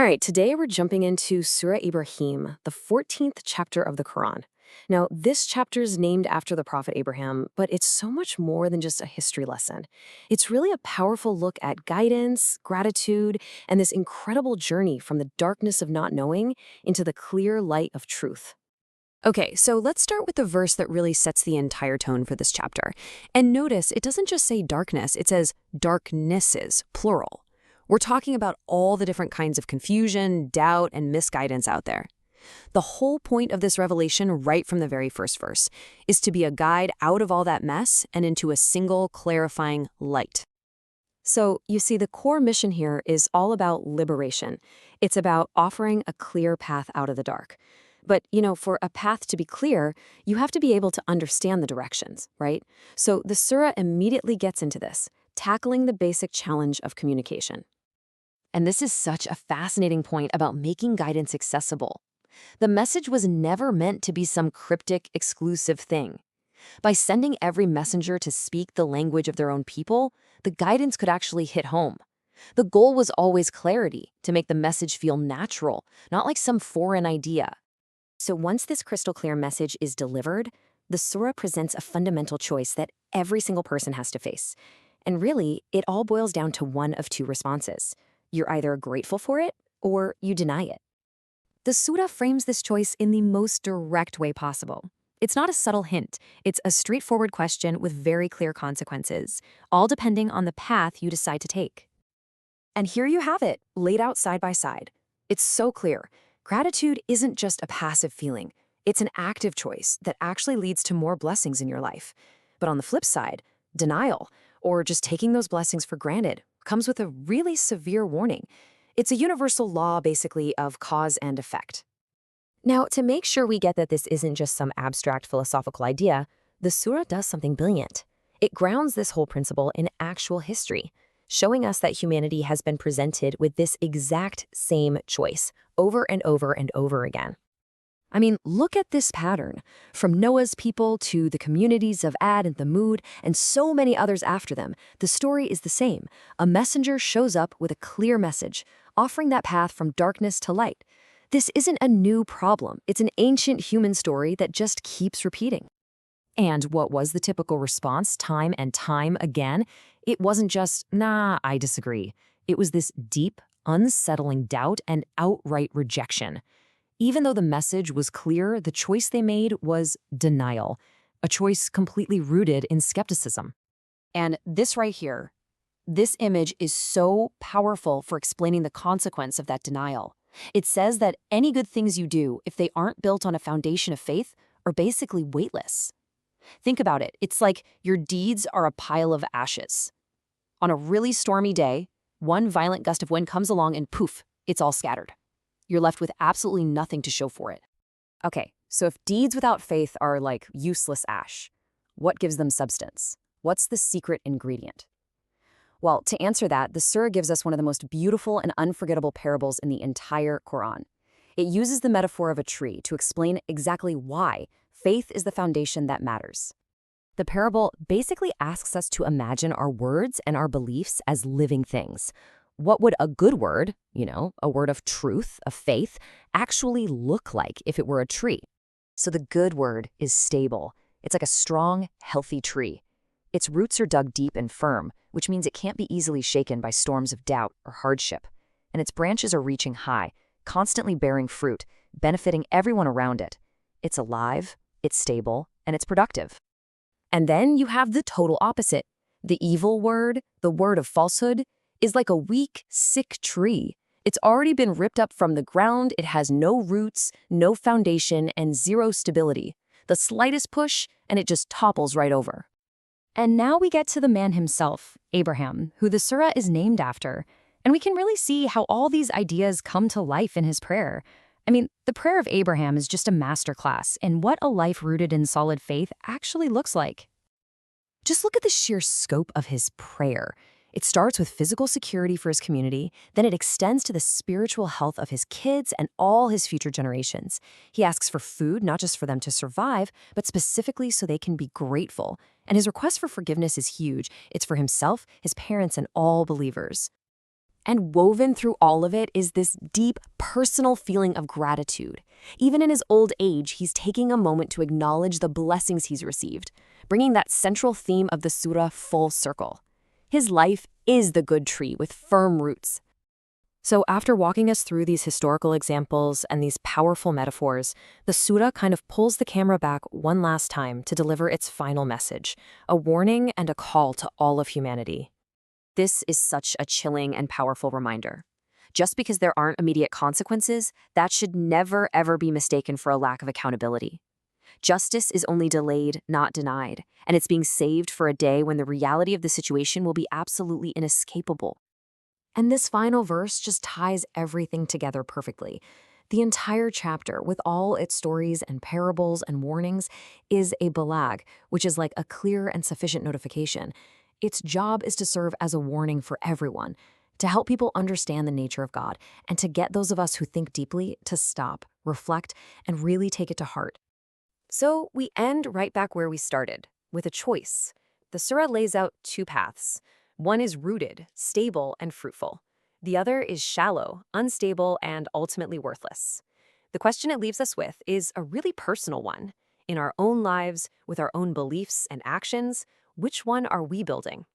right, today we're jumping into Surah Ibrahim, the 14th chapter of the Quran. Now, this chapter is named after the Prophet Abraham, but it's so much more than just a history lesson. It's really a powerful look at guidance, gratitude, and this incredible journey from the darkness of not knowing into the clear light of truth. Okay, so let's start with the verse that really sets the entire tone for this chapter. And notice, it doesn't just say darkness, it says darknesses, plural. We're talking about all the different kinds of confusion, doubt, and misguidance out there. The whole point of this revelation right from the very first verse is to be a guide out of all that mess and into a single clarifying light. So, you see, the core mission here is all about liberation. It's about offering a clear path out of the dark. But, for a path to be clear, you have to be able to understand the directions, right? So the surah immediately gets into this, tackling the basic challenge of communication. And this is such a fascinating point about making guidance accessible. The message was never meant to be some cryptic, exclusive thing. By sending every messenger to speak the language of their own people, the guidance could actually hit home. The goal was always clarity, to make the message feel natural, not like some foreign idea. So once this crystal clear message is delivered, the surah presents a fundamental choice that every single person has to face. And really, it all boils down to one of two responses. You're either grateful for it or you deny it. The surah frames this choice in the most direct way possible. It's not a subtle hint. It's a straightforward question with very clear consequences, all depending on the path you decide to take. And here you have it, laid out side by side. It's so clear. Gratitude isn't just a passive feeling. It's an active choice that actually leads to more blessings in your life. But on the flip side, denial, or just taking those blessings for granted, comes with a really severe warning. It's a universal law, basically, of cause and effect. Now, to make sure we get that this isn't just some abstract philosophical idea, the surah does something brilliant. It grounds this whole principle in actual history, showing us that humanity has been presented with this exact same choice over and over and over again. I mean, look at this pattern. From Noah's people to the communities of Ad and Thamud and so many others after them, the story is the same. A messenger shows up with a clear message, offering that path from darkness to light. This isn't a new problem. It's an ancient human story that just keeps repeating. And what was the typical response time and time again? It wasn't just, nah, I disagree. It was this deep, unsettling doubt and outright rejection. Even though the message was clear, the choice they made was denial, a choice completely rooted in skepticism. And this right here, this image is so powerful for explaining the consequence of that denial. It says that any good things you do, if they aren't built on a foundation of faith, are basically weightless. Think about it. It's like your deeds are a pile of ashes. On a really stormy day, one violent gust of wind comes along and poof, it's all scattered. You're left with absolutely nothing to show for it. Okay, so if deeds without faith are like useless ash, what gives them substance? What's the secret ingredient? Well, to answer that, the surah gives us one of the most beautiful and unforgettable parables in the entire Quran. It uses the metaphor of a tree to explain exactly why faith is the foundation that matters. The parable basically asks us to imagine our words and our beliefs as living things. What would a good word, a word of truth, of faith, actually look like if it were a tree? So the good word is stable. It's like a strong, healthy tree. Its roots are dug deep and firm, which means it can't be easily shaken by storms of doubt or hardship. And its branches are reaching high, constantly bearing fruit, benefiting everyone around it. It's alive, it's stable, and it's productive. And then you have the total opposite. The evil word, the word of falsehood, is like a weak, sick tree. It's already been ripped up from the ground, it has no roots, no foundation, and zero stability. The slightest push, and it just topples right over. And now we get to the man himself, Abraham, who the surah is named after. And we can really see how all these ideas come to life in his prayer. I mean, the prayer of Abraham is just a masterclass in what a life rooted in solid faith actually looks like. Just look at the sheer scope of his prayer. It starts with physical security for his community, then it extends to the spiritual health of his kids and all his future generations. He asks for food, not just for them to survive, but specifically so they can be grateful. And his request for forgiveness is huge. It's for himself, his parents, and all believers. And woven through all of it is this deep, personal feeling of gratitude. Even in his old age, he's taking a moment to acknowledge the blessings he's received, bringing that central theme of the surah full circle. His life is the good tree with firm roots. So after walking us through these historical examples and these powerful metaphors, the surah kind of pulls the camera back one last time to deliver its final message, a warning and a call to all of humanity. This is such a chilling and powerful reminder. Just because there aren't immediate consequences, that should never, ever be mistaken for a lack of accountability. Justice is only delayed, not denied, and it's being saved for a day when the reality of the situation will be absolutely inescapable. And this final verse just ties everything together perfectly. The entire chapter, with all its stories and parables and warnings, is a balag, which is like a clear and sufficient notification. Its job is to serve as a warning for everyone, to help people understand the nature of God, and to get those of us who think deeply to stop, reflect, and really take it to heart. So we end right back where we started, with a choice. The surah lays out two paths. One is rooted, stable, and fruitful. The other is shallow, unstable, and ultimately worthless. The question it leaves us with is a really personal one. In our own lives, with our own beliefs and actions, which one are we building?